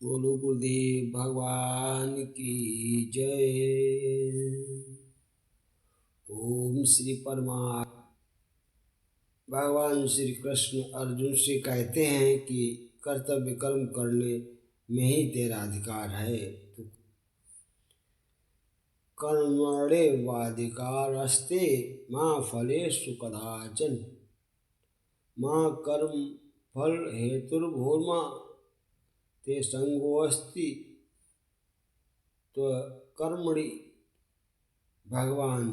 बोलो गुरुदेव भगवान की जय। ओम श्री परमात्मा। भगवान श्री कृष्ण अर्जुन से कहते हैं कि कर्तव्य कर्म करने में ही तेरा अधिकार है। तो कर्मण्येवाधिकारस्ते मा फलेषु कदाचन मा कर्म फल हेतुर्भूर्मा ते संगोऽस्ति तो कर्मणि। भगवान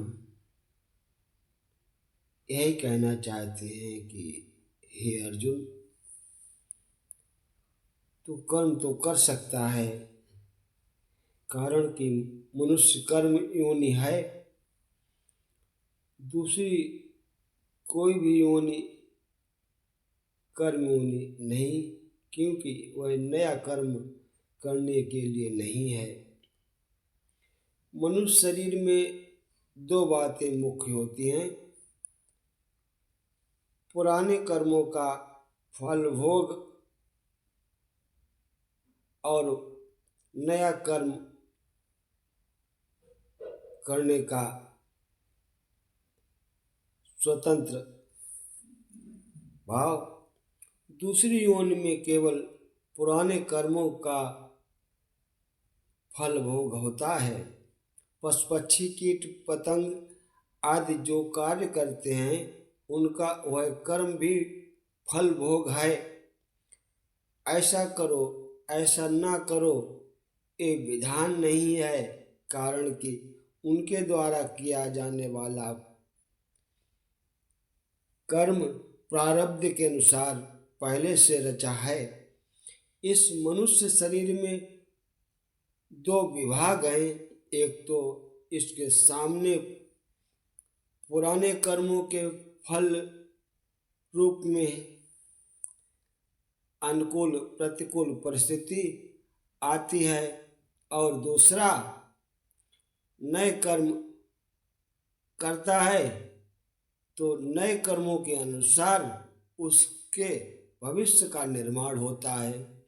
यही कहना चाहते हैं कि हे अर्जुन, तू कर्म तो कर सकता है, कारण कि मनुष्य कर्म योनि है। दूसरी कोई भी योनि कर्म योनि नहीं, क्योंकि वह नया कर्म करने के लिए नहीं है। मनुष्य शरीर में दो बातें मुख्य होती हैं, पुराने कर्मों का फल भोग और नया कर्म करने का स्वतंत्र भाव। दूसरी योनि में केवल पुराने कर्मों का फल भोग होता है। पशु पक्षी कीट पतंग आदि जो कार्य करते हैं, उनका वह कर्म भी फल भोग है। ऐसा करो ऐसा ना करो ये विधान नहीं है, कारण कि उनके द्वारा किया जाने वाला कर्म प्रारब्ध के अनुसार पहले से रचा है। इस मनुष्य शरीर में दो विभाग हैं। एक तो इसके सामने पुराने कर्मों के फल रूप में अनुकूल प्रतिकूल परिस्थिति आती है, और दूसरा नए कर्म करता है तो नए कर्मों के अनुसार उसके भविष्य का निर्माण होता है।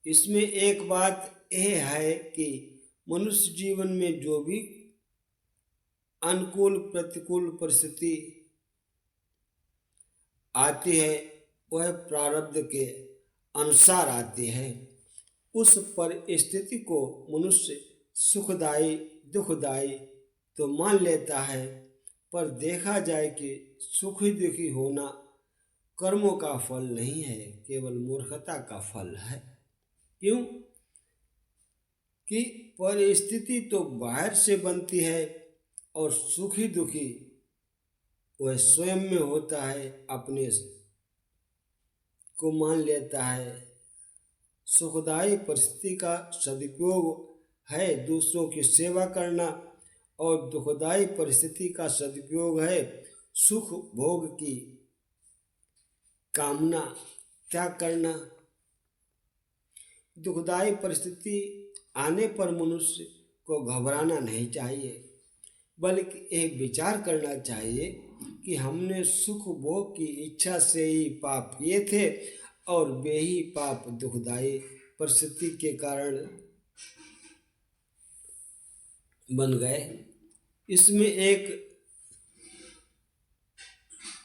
इसमें एक बात यह है कि मनुष्य जीवन में जो भी अनुकूल प्रतिकूल परिस्थिति आती है, वह प्रारब्ध के अनुसार आती है। उस परिस्थिति को मनुष्य सुखदायी दुखदायी तो मान लेता है, पर देखा जाए कि सुखी दुखी होना कर्मों का फल नहीं है, केवल मूर्खता का फल है। क्यों कि परिस्थिति तो बाहर से बनती है और सुखी दुखी वह स्वयं में होता है, अपने को मान लेता है। सुखदायी परिस्थिति का सदुपयोग है दूसरों की सेवा करना, और दुखदायी परिस्थिति का सदुपयोग है सुख भोग की कामना त्याग करना। दुखदायी परिस्थिति आने पर मनुष्य को घबराना नहीं चाहिए, बल्कि एक विचार करना चाहिए कि हमने सुख भोग की इच्छा से ही पाप किए थे, और वे ही पाप दुखदायी परिस्थिति के कारण बन गए। इसमें एक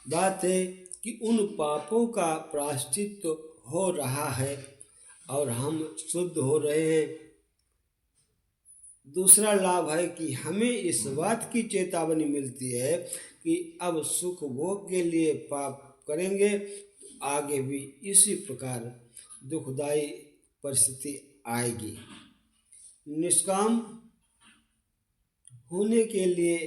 बात है कि उन पापों का प्रायश्चित हो रहा है और हम शुद्ध हो रहे हैं। दूसरा लाभ है कि हमें इस बात की चेतावनी मिलती है कि अब सुख भोग के लिए पाप करेंगे, आगे भी इसी प्रकार दुखदायी परिस्थिति आएगी। निष्काम होने के लिए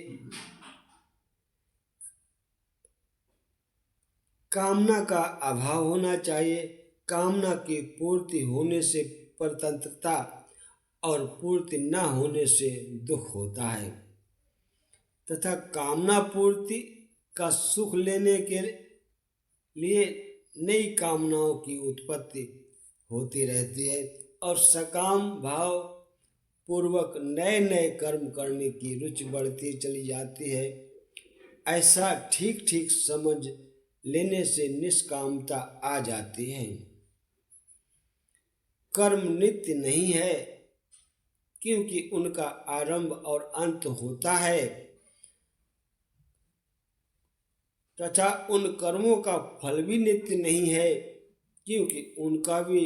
कामना का अभाव होना चाहिए। कामना की पूर्ति होने से परतंत्रता और पूर्ति न होने से दुख होता है, तथा कामना पूर्ति का सुख लेने के लिए नई कामनाओं की उत्पत्ति होती रहती है, और सकाम भाव पूर्वक नए नए कर्म करने की रुचि बढ़ती चली जाती है। ऐसा ठीक ठीक समझ लेने से निष्कामता आ जाती है। कर्म नित्य नहीं है, क्योंकि उनका आरंभ और अंत होता है तथा उन कर्मों का फल भी नित्य नहीं है, क्योंकि उनका भी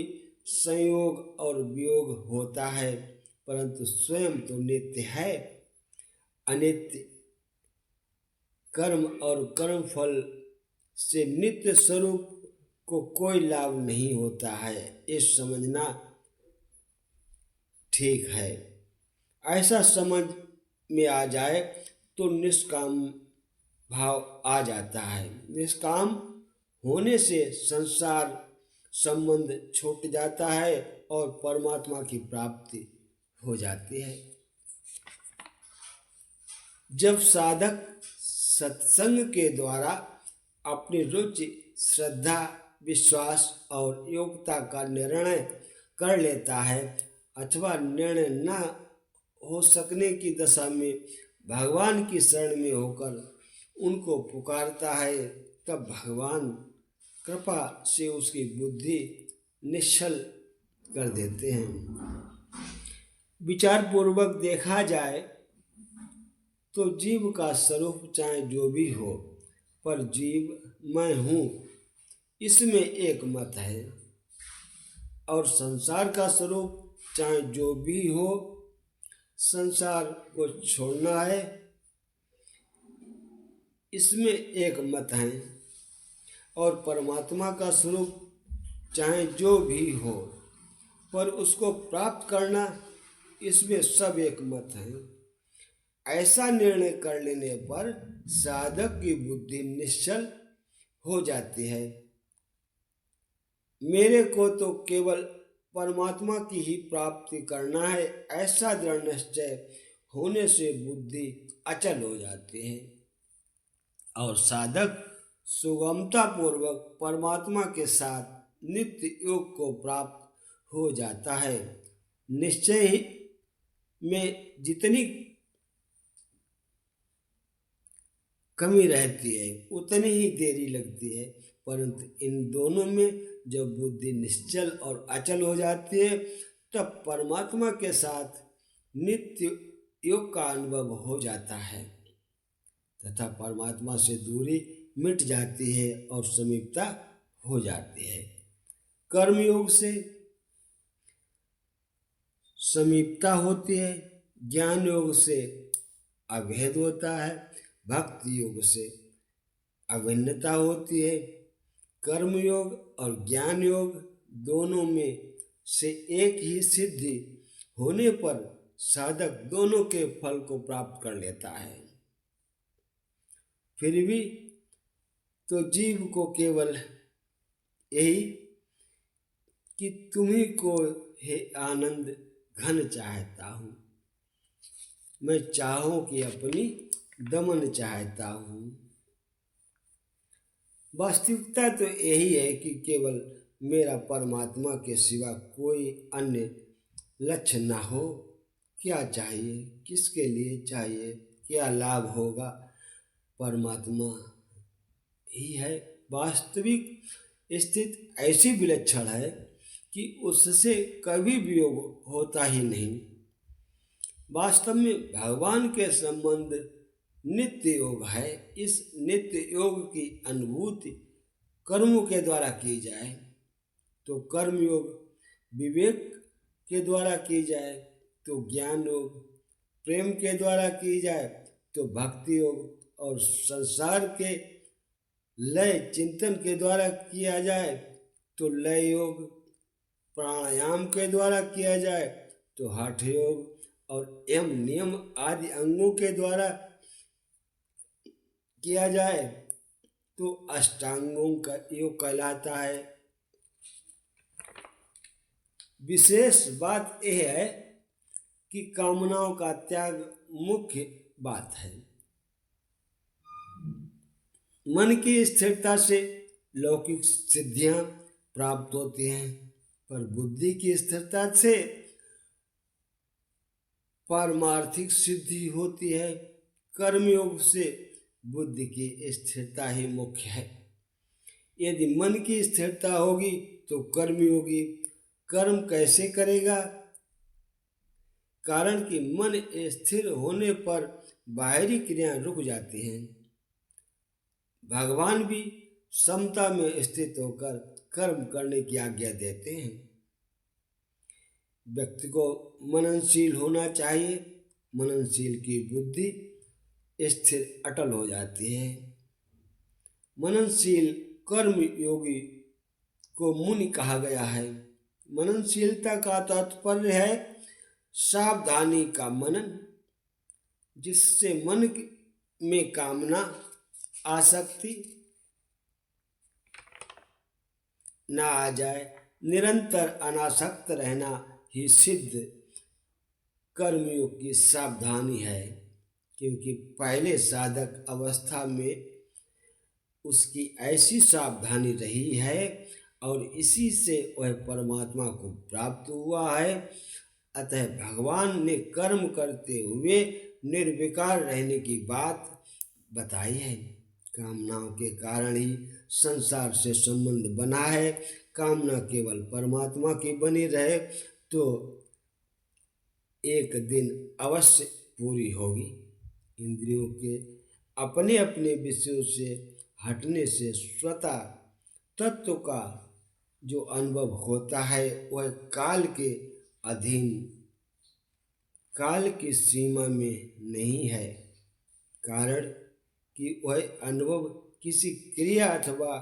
संयोग और वियोग होता है, परंतु स्वयं तो नित्य है। अनित्य कर्म और कर्म फल से नित्य स्वरूप को कोई लाभ नहीं होता है, ये समझना ठीक है। ऐसा समझ में आ जाए तो निष्काम भाव आ जाता है। निष्काम होने से संसार संबंध छूट जाता है और परमात्मा की प्राप्ति हो जाती है। जब साधक सत्संग के द्वारा अपनी रुचि, श्रद्धा, विश्वास और योग्यता का निर्णय कर लेता है अथवा निर्णय न हो सकने की दशा में भगवान की शरण में होकर उनको पुकारता है, तब भगवान कृपा से उसकी बुद्धि निश्चल कर देते हैं। विचार पूर्वक देखा जाए तो जीव का स्वरूप चाहे जो भी हो, पर जीव मैं हूँ इसमें एक मत है, और संसार का स्वरूप चाहे जो भी हो, संसार को छोड़ना है इसमें एक मत है, और परमात्मा का स्वरूप चाहे जो भी हो पर उसको प्राप्त करना, इसमें सब एक मत है। ऐसा निर्णय कर लेने पर साधक की बुद्धि निश्चल हो जाती है। मेरे को तो केवल परमात्मा की ही प्राप्ति करना है, ऐसा दृढ़ निश्चय होने से बुद्धि अचल हो जाती है और साधक सुगमता पूर्वक परमात्मा के साथ नित्य योग को प्राप्त हो जाता है। निश्चय में जितनी कमी रहती है उतनी ही देरी लगती है, परंतु इन दोनों में जब बुद्धि निश्चल और अचल हो जाती है तब परमात्मा के साथ नित्य योग का अनुभव हो जाता है तथा परमात्मा से दूरी मिट जाती है और समीपता हो जाती है। कर्मयोग से समीपता होती है, ज्ञान योग से अभेद होता है, भक्ति योग से अभिन्नता होती है। कर्मयोग और ज्ञान योग दोनों में से एक ही सिद्धि होने पर साधक दोनों के फल को प्राप्त कर लेता है। फिर भी तो जीव को केवल यही कि तुम्ही को हे आनंद घन चाहता हूँ, मैं चाहूँ कि अपनी दमन चाहता हूँ। वास्तविकता तो यही है कि केवल मेरा परमात्मा के सिवा कोई अन्य लक्ष्य ना हो। क्या चाहिए, किसके लिए चाहिए, क्या लाभ होगा, परमात्मा ही है। वास्तविक स्थिति ऐसी विलक्षण है कि उससे कभी वियोग होता ही नहीं। वास्तव में भगवान के संबंध नित्य योग है। इस नित्य योग की अनुभूति कर्मों के द्वारा की जाए तो कर्म योग, विवेक के द्वारा की जाए तो ज्ञान योग, प्रेम के द्वारा की जाए तो भक्ति योग, और संसार के लय चिंतन के द्वारा किया जाए तो लय योग, प्राणायाम के द्वारा किया जाए तो हठ योग, और यम नियम आदि अंगों के द्वारा किया जाए तो अष्टांगों का योग कहलाता है। विशेष बात यह है कि कामनाओं का त्याग मुख्य बात है। मन की स्थिरता से लौकिक सिद्धियां प्राप्त होती हैं, पर बुद्धि की स्थिरता से पारमार्थिक सिद्धि होती है। कर्मयोग से बुद्धि की स्थिरता ही मुख्य है। यदि मन की स्थिरता होगी तो कर्म होगी, कर्म कैसे करेगा? कारण कि मन स्थिर होने पर बाहरी क्रियाएं रुक जाती हैं। भगवान भी समता में स्थित होकर कर्म करने की आज्ञा देते हैं। व्यक्ति को मननशील होना चाहिए। मननशील की बुद्धि स्थिर अटल हो जाती है। मननशील कर्म योगी को मुनि कहा गया है। मननशीलता का तात्पर्य है सावधानी का मनन, जिससे मन में कामना, आसक्ति ना आ जाए। निरंतर अनासक्त रहना ही सिद्ध कर्मयोग की सावधानी है, क्योंकि पहले साधक अवस्था में उसकी ऐसी सावधानी रही है और इसी से वह परमात्मा को प्राप्त हुआ है। अतः भगवान ने कर्म करते हुए निर्विकार रहने की बात बताई है। कामनाओं के कारण ही संसार से संबंध बना है। कामना केवल परमात्मा की बनी रहे तो एक दिन अवश्य पूरी होगी। इंद्रियों के अपने अपने विषयों से हटने से स्वतः तत्व का जो अनुभव होता है वह काल के अधीन, काल की सीमा में नहीं है। कारण कि वह अनुभव किसी क्रिया अथवा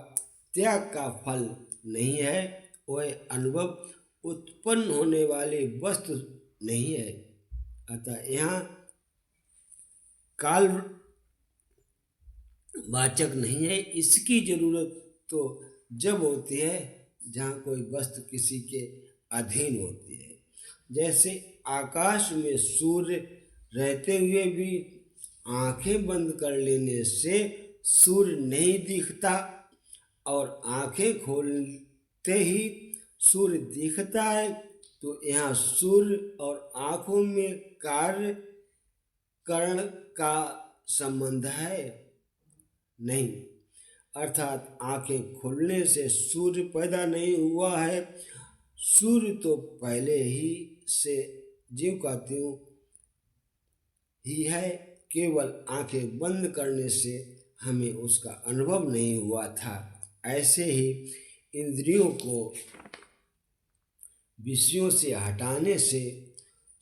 त्याग का फल नहीं है। वह अनुभव उत्पन्न होने वाली वस्तु नहीं है। अतः यहाँ काल वाचक नहीं है। इसकी जरूरत तो जब होती है जहाँ कोई वस्तु किसी के अधीन होती है। जैसे आकाश में सूर्य रहते हुए भी आंखें बंद कर लेने से सूर्य नहीं दिखता और आंखें खोलते ही सूर्य दिखता है। तो यहाँ सूर्य और आंखों में कार्य करण का संबंध है नहीं, अर्थात आंखें खुलने से सूर्य पैदा नहीं हुआ है। सूर्य तो पहले ही से ज्यों का त्यों ही है, केवल आंखें बंद करने से हमें उसका अनुभव नहीं हुआ था। ऐसे ही इंद्रियों को विषयों से हटाने से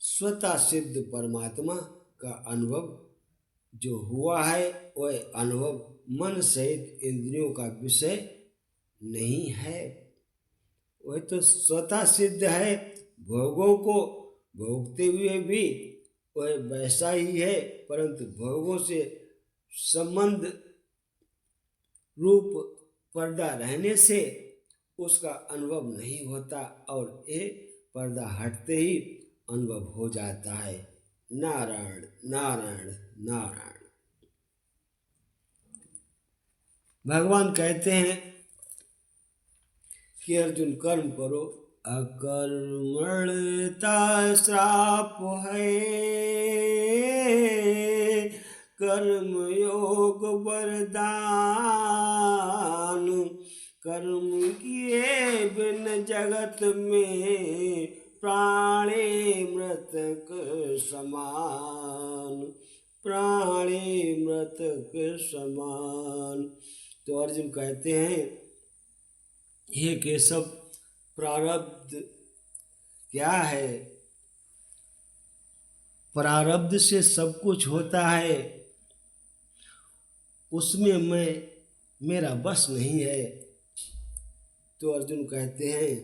स्वतः सिद्ध परमात्मा का अनुभव जो हुआ है वह अनुभव मन सहित इंद्रियों का विषय नहीं है। वह तो स्वतः सिद्ध है। भोगों को भोगते हुए भी वह वैसा ही है, परंतु भोगों से संबंध रूप पर्दा रहने से उसका अनुभव नहीं होता और ये पर्दा हटते ही अनुभव हो जाता है। नारायण नारायण नारायण। भगवान कहते हैं कि अर्जुन कर्म करो। अकर्मण्यता श्राप है, कर्म योग वरदान। कर्म किए बिन जगत में प्राणे मृतक समान, प्राणे मृतक समान। तो अर्जुन कहते हैं हे केशव, प्रारब्ध क्या है? प्रारब्ध से सब कुछ होता है, उसमें मेरा बस नहीं है। तो अर्जुन कहते हैं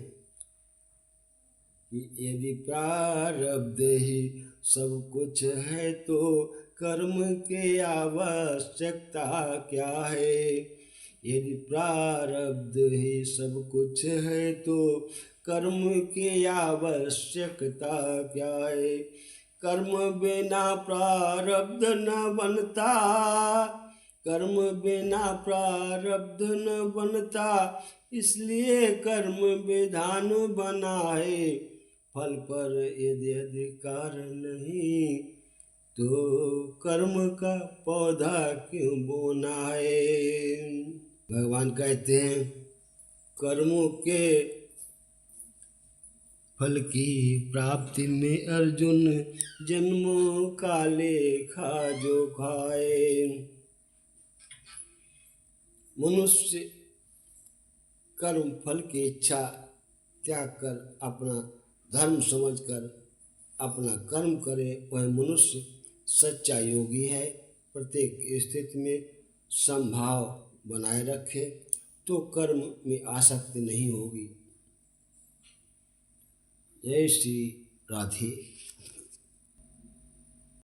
कि यदि प्रारब्ध ही सब कुछ है तो कर्म की आवश्यकता क्या है? यदि प्रारब्ध ही सब कुछ है तो कर्म की आवश्यकता क्या है? कर्म बिना प्रारब्ध न बनता, कर्म बिना प्रारब्ध न बनता, इसलिए कर्म विधान बना है। फल पर यदि अधिकार नहीं तो कर्म का पौधा क्यों बोना है? भगवान कहते हैं कर्मों के फल की प्राप्ति में अर्जुन जन्मों का लेखा जो खाए। मनुष्य कर्म फल की इच्छा त्याग कर अपना धर्म समझकर अपना कर्म करे, वह मनुष्य सच्चा योगी है। प्रत्येक स्थिति में समभाव बनाए रखे तो कर्म में आसक्ति नहीं होगी। जय श्री राधे।